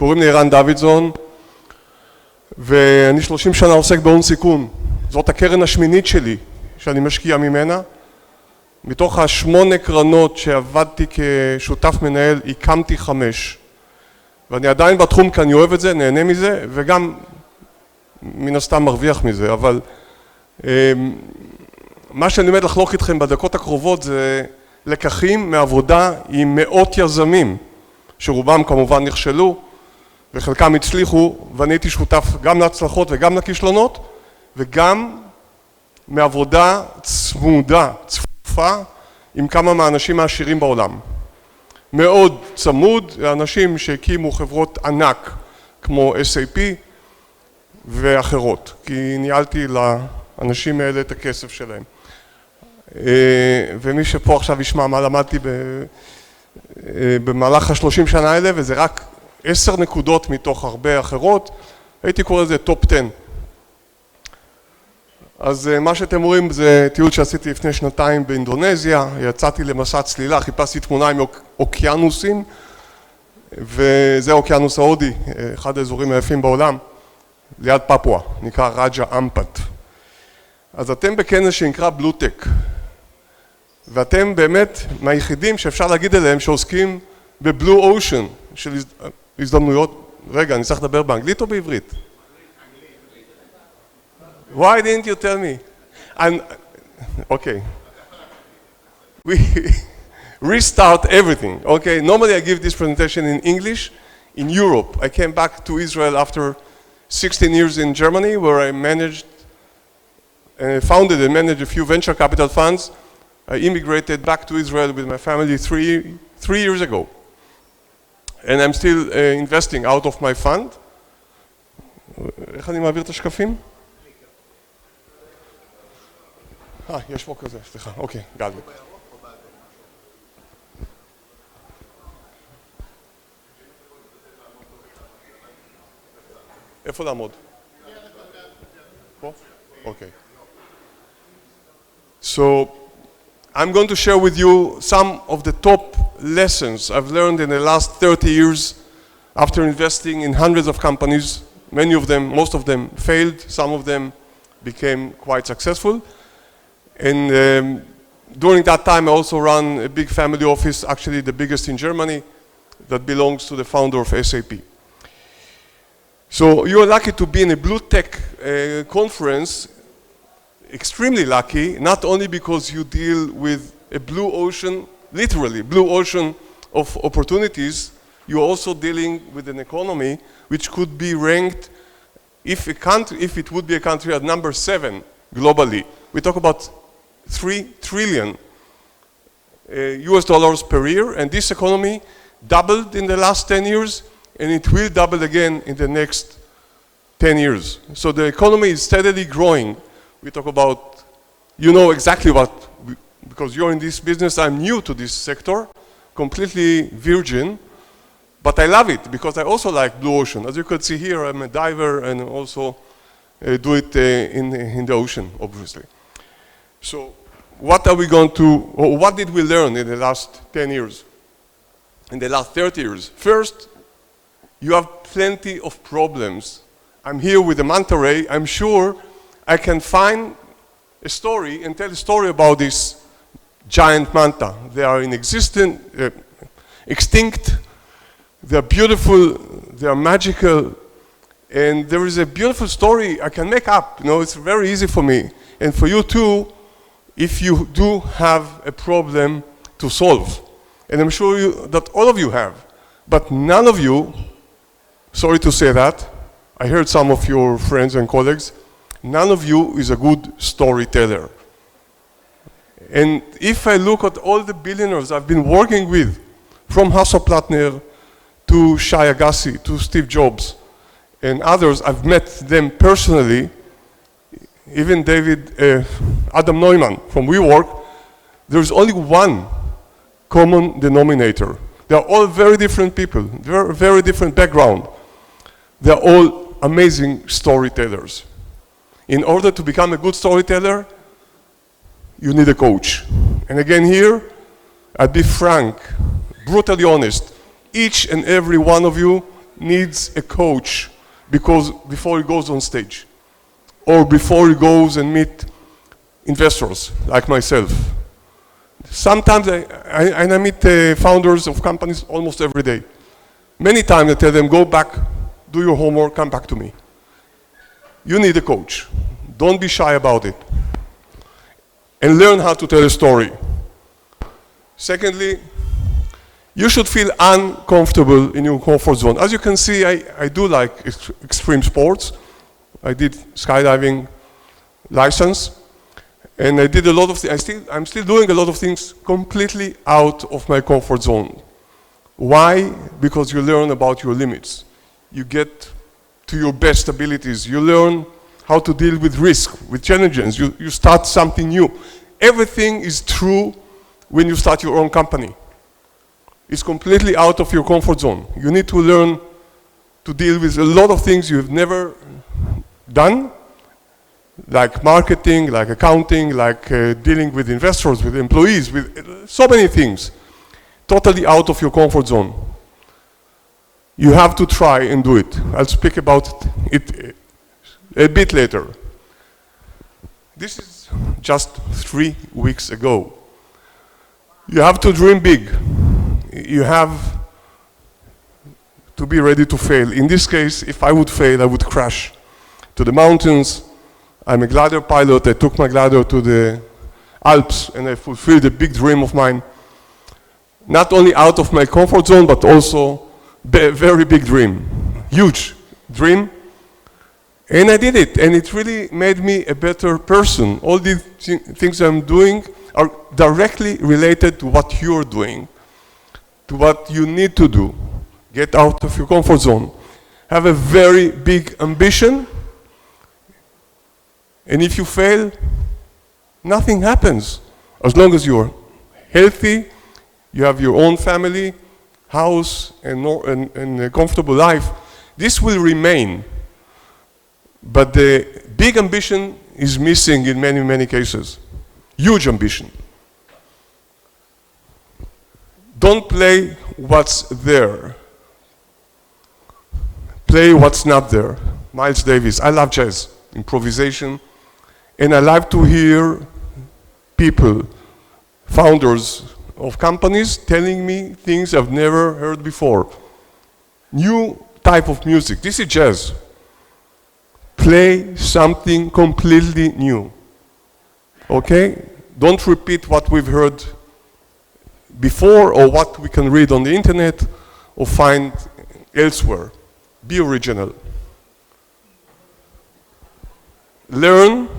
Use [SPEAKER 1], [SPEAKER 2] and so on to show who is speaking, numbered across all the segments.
[SPEAKER 1] קוראים לי ערן דוידסון, ואני 30 שנה עוסק בהון סיכון. זאת הקרן השמינית שלי, שאני משקיע ממנה. מתוך 8 קרנות שעבדתי כשותף מנהל, הקמתי 5. ואני עדיין בתחום כי אני אוהב את זה, נהנה מזה, וגם מן הסתם מרוויח מזה. אבל מה שאני עומד לחלוק איתכם בדקות הקרובות זה לקחים מעבודה עם מאות יזמים, שרובם כמובן נכשלו, וחלקם הצליחו, ואני הייתי שותף גם להצלחות וגם לכישלונות, וגם מעבודה צמודה, צפופה, עם כמה מהאנשים העשירים בעולם. מאוד צמוד, אנשים שהקימו חברות ענק, כמו SAP ואחרות, כי ניהלתי לאנשים האלה את הכסף שלהם. ומי שפה עכשיו ישמע מה למדתי במהלך ה-30 שנה האלה, וזה רק 10 נקודות מתוך הרבה אחרות, הייתי קורא לזה טופ 10. אז מה שאתם רואים זה טיול שעשיתי לפני 2 באינדונזיה, יצאתי למסע צלילה, חיפשתי תמונה עם אוקיינוסים, וזה האוקיינוס ההודי, אחד האזורים היפים בעולם, ליד פפואה, נקרא רג'ה אמפט. אז אתם בכנס שנקרא בלוטק, ואתם באמת מהיחידים שאפשר להגיד עליהם שעוסקים בבלו אושן של הזדמנויות. רגע, אני צריך לדבר באנגלית או בעברית? Why didn't you tell me? Okay. We restart everything. Okay, normally I give this presentation in English. In Europe, I came back to Israel after 16 years in Germany, where I founded and managed a few venture capital funds. I immigrated back to Israel with my family three years ago. And I'm still investing out of my fund. איך אני מעביר את השקפים? יש פה כזה, סליחה, אוקיי, גל. איפה לעמוד? פה? אוקיי. So, I'm going to share with you some of the top lessons I've learned in the last 30 years after investing in hundreds of companies. Many of them, most of them failed, some of them became quite successful. And during that time I also ran a big family office, actually the biggest in Germany, that belongs to the founder of SAP. So you are lucky to be in a Blue Tech conference, extremely lucky, not only because you deal with a blue ocean, literally blue ocean of opportunities, you're also dealing with an economy which could be ranked, if it would be a country at number 7 globally. We talk about 3 trillion US dollars per year, and this economy doubled in the last 10 years, and it will double again in the next 10 years. So the economy is steadily growing. We talk about, you know exactly what, because you're in this business, I'm new to this sector, completely virgin, but I love it because I also like blue ocean. As you could see here, I'm a diver and also do it in the ocean, obviously. So what are we going to, or what did we learn in the last 10 years? In the last 30 years? First, you have plenty of problems. I'm here with a manta ray. I'm sure I can find a story and tell a story about this giant manta. They are in existence, extinct, they are beautiful, they are magical, and there is a beautiful story I can make up. You know, it's very easy for me, and for you too, if you do have a problem to solve. And I'm sure that all of you have, but none of you, sorry to say that, I heard some of your friends and colleagues, none of you is a good storyteller. And if I look at all the billionaires I've been working with, from Hasso Plattner to Shai Agassi to Steve Jobs and others, I've met them personally, even Adam Neumann from WeWork, there's only one common denominator. They are all very different people, very different background. They are all amazing storytellers. In order to become a good storyteller, you need a coach. And again here, I'll be frank, brutally honest. Each and every one of you needs a coach before he goes on stage, or before he goes and meet investors like myself. Sometimes I meet founders of companies almost every day. Many times I tell them, go back, do your homework, come back to me. You need a coach. Don't be shy about it. And learn how to tell a story. Secondly, you should feel uncomfortable in your comfort zone. As you can see, I do like extreme sports. I did skydiving license, and I did a lot of things. I'm still doing a lot of things completely out of my comfort zone. Why? Because you learn about your limits. You get to your best abilities. You learn how to deal with risk, with challenges. You start something new. Everything is true when you start your own company. It's completely out of your comfort zone. You need to learn to deal with a lot of things you've never done, like marketing, like accounting, like dealing with investors, with employees, with so many things. Totally out of your comfort zone. You have to try and do it. I'll speak about it a bit later. This is just 3 weeks ago. You have to dream big. You have to be ready to fail. In this case, if I would fail, I would crash to the mountains. I'm a glider pilot. I took my glider to the Alps and I fulfilled a big dream of mine. Not only out of my comfort zone, but also a very big dream. Huge dream. And I did it, and it really made me a better person. All these things I'm doing are directly related to what you're doing, to what you need to do. Get out of your comfort zone. Have a very big ambition, and if you fail, nothing happens. As long as you're healthy, you have your own family, house, and a comfortable life, this will remain. But the big ambition is missing in many, many cases. Huge ambition. Don't play what's there. Play what's not there. Miles Davis. I love jazz, improvisation, and I like to hear people, founders of companies, telling me things I've never heard before. New type of music. This is jazz. Play something completely new. Okay? Don't repeat what we've heard before or what we can read on the internet or find elsewhere. Be original. Learn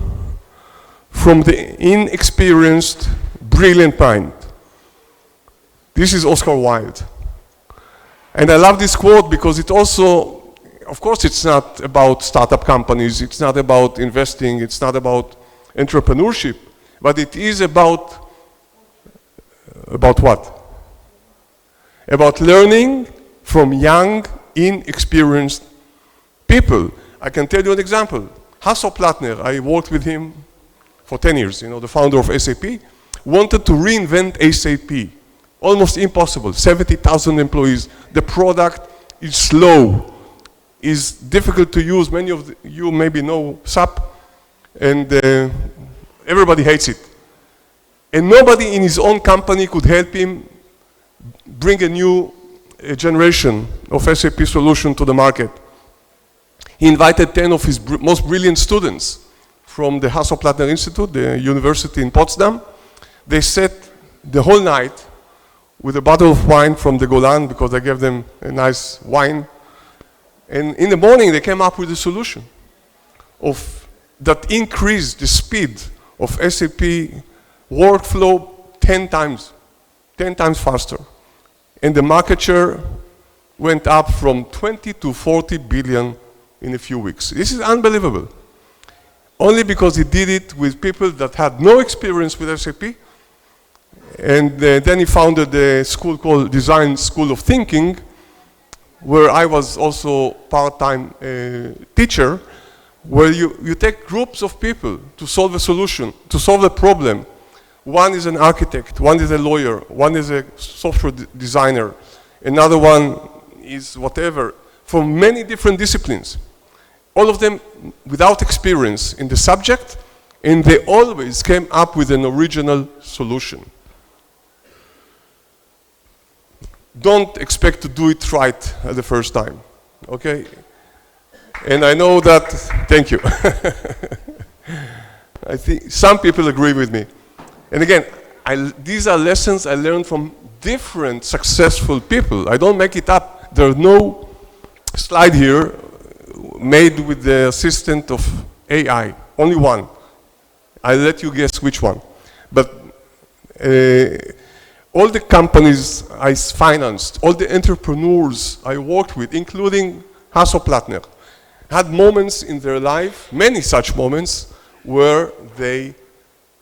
[SPEAKER 1] from the inexperienced, brilliant mind. This is Oscar Wilde. And I love this quote because it also, of course, it's not about startup companies, it's not about investing, it's not about entrepreneurship, but it is about what? About learning from young, inexperienced people. I can tell you an example. Hasso Plattner, I worked with him for 10 years, the founder of SAP, wanted to reinvent SAP. Almost impossible, 70,000 employees. The product is slow, is difficult to use. Many of you maybe know SAP, and everybody hates it. And nobody in his own company could help him bring a new generation of SAP solution to the market. He invited 10 of his most brilliant students from the Hasso-Plattner Institute, the university in Potsdam. They sat the whole night with a bottle of wine from the Golan, because I gave them a nice wine. And in the morning, they came up with a solution that increased the speed of SAP workflow 10 times faster. And the market share went up from 20 to 40 billion in a few weeks. This is unbelievable. Only because he did it with people that had no experience with SAP. And then he founded a school called Design School of Thinking, where I was also part-time teacher, where you take groups of people to solve a solution, to solve a problem. One is an architect, one is a lawyer, one is a software designer, another one is whatever. from many different disciplines, all of them without experience in the subject, and they always came up with an original solution. Don't expect to do it right at the first time, okay? And I know that, thank you. I think some people agree with me. And again, these are lessons I learned from different successful people. I don't make it up. There's no slide here made with the assistant of AI, only one. I'll let you guess which one. But all the companies I financed, all the entrepreneurs I worked with, including Hasso Plattner, had moments in their life, many such moments, where they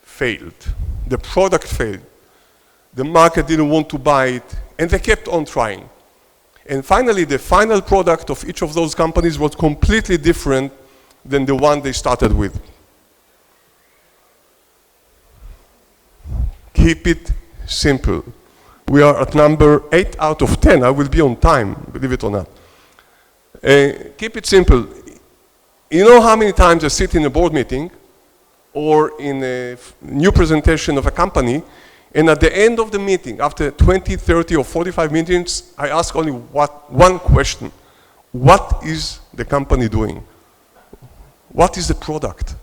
[SPEAKER 1] failed. The product failed. The market didn't want to buy it, and they kept on trying. And finally, the final product of each of those companies was completely different than the one they started with. Keep it simple. We are at number 8 out of 10. I will be on time, believe it or not. Keep it simple. You know how many times I sit in a board meeting or in a new presentation of a company, and at the end of the meeting, after 20, 30, or 45 minutes, I ask only one question. What is the company doing? What is the product?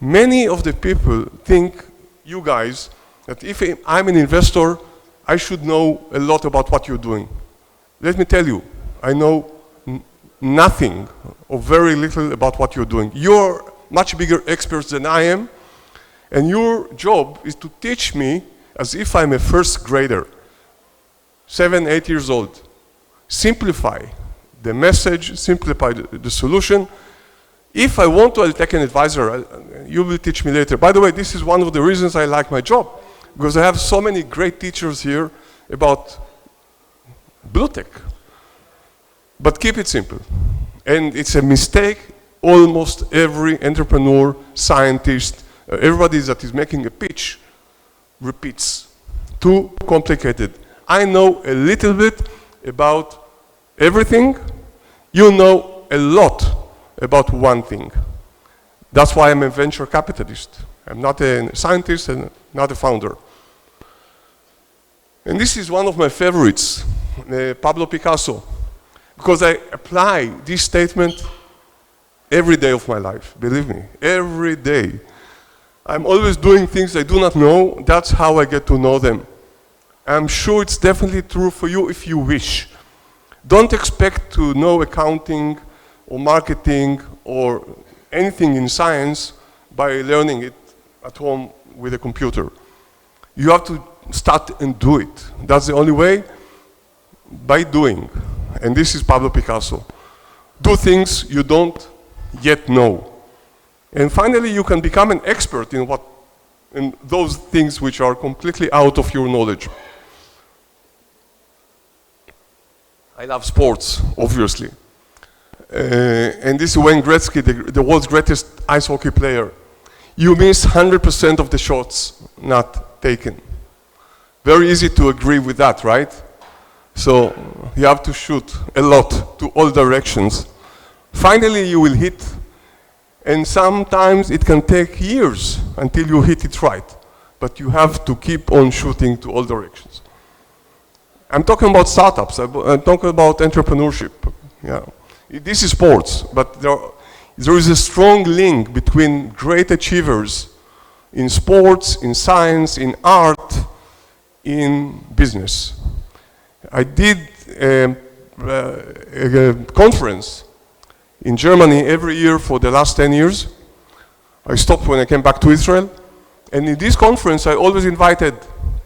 [SPEAKER 1] Many of the people think, you guys, that if I'm an investor, I should know a lot about what you're doing. Let me tell you, I know nothing or very little about what you're doing. You're much bigger experts than I am, and your job is to teach me as if I'm a first grader, 7, 8 years old. Simplify the message, simplify the solution. If I want to, I'll take an advisor. You will teach me later. By the way, this is one of the reasons I like my job, because I have so many great teachers here about blue tech. But keep it simple. And it's a mistake almost every entrepreneur, scientist, everybody that is making a pitch repeats. Too complicated. I know a little bit about everything. You know a lot about one thing. That's why I'm a venture capitalist. I'm not a scientist and not a founder. And this is one of my favorites, Pablo Picasso, because I apply this statement every day of my life, believe me, every day. I'm always doing things I do not know. That's how I get to know them. I'm sure it's definitely true for you if you wish. Don't expect to know accounting or marketing or anything in science by learning it at home with a computer. You have to start and do it. That's the only way, by doing. And this is Pablo Picasso. Do things you don't yet know. And finally, you can become an expert in those things which are completely out of your knowledge. I love sports, obviously. And this is Wayne Gretzky, the world's greatest ice hockey player. You miss 100% of the shots not taken. Very easy to agree with that, right? So you have to shoot a lot to all directions. Finally, you will hit, and sometimes it can take years until you hit it right. But you have to keep on shooting to all directions. I'm talking about startups. I'm talking about entrepreneurship. Yeah. This is sports, but there is a strong link between great achievers in sports, in science, in art, in business. I did a conference in Germany every year for the last 10 years. I stopped when I came back to Israel. And in this conference, I always invited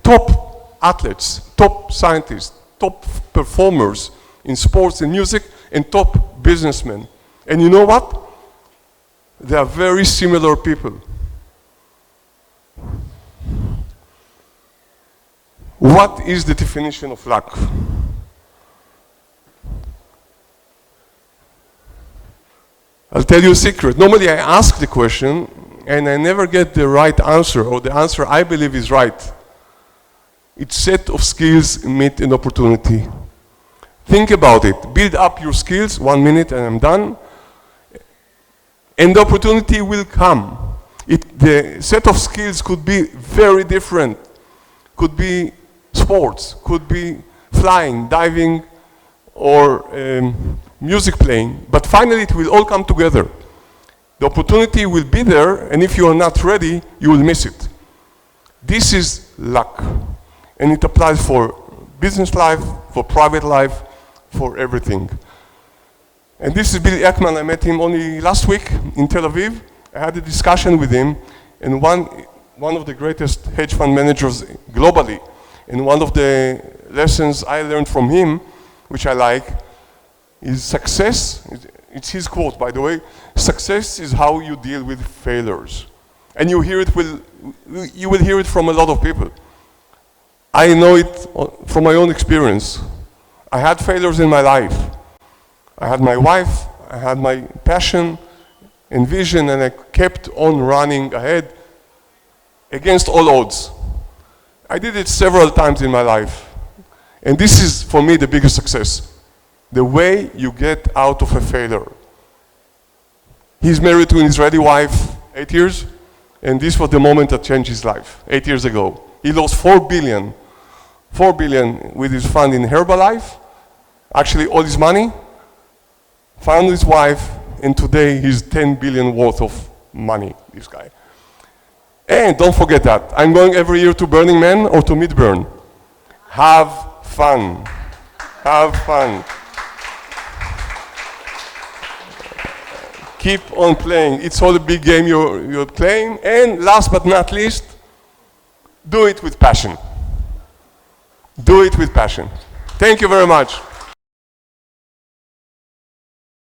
[SPEAKER 1] top athletes, top scientists, top performers in sports and music, and top businessmen. And you know what? They are very similar people. What is the definition of luck? I'll tell you a secret. Normally I ask the question and I never get the right answer, or the answer I believe is right. It's set of skills meet an opportunity. Think about it. Build up your skills. 1 minute and I'm done. And the opportunity will come. The set of skills could be very different. Could be sports, could be flying, diving, or music playing. But finally it will all come together. The opportunity will be there, and if you are not ready, you will miss it. This is luck. And it applies for business life, for private life, for everything. And this is Billy Ekman. I met him only last week in Tel Aviv. I had a discussion with him, and one of the greatest hedge fund managers globally. And one of the lessons I learned from him, which I like, is success. It's his quote, by the way. Success is how you deal with failures. And you will hear it from a lot of people. I know it from my own experience. I had failures in my life. I had my wife, I had my passion and vision, and I kept on running ahead against all odds. I did it several times in my life. And this is, for me, the biggest success. The way you get out of a failure. He's married to an Israeli wife, 8 years, and this was the moment that changed his life, 8 years ago. He lost 4 billion with his fund in Herbalife, actually all his money, found his wife, and today he's 10 billion worth of money, this guy. And don't forget that, I'm going every year to Burning Man or to Midburn. Have fun. Have fun. Keep on playing. It's all a big game you're playing. And last but not least, do it with passion. Do it with passion. Thank you very much.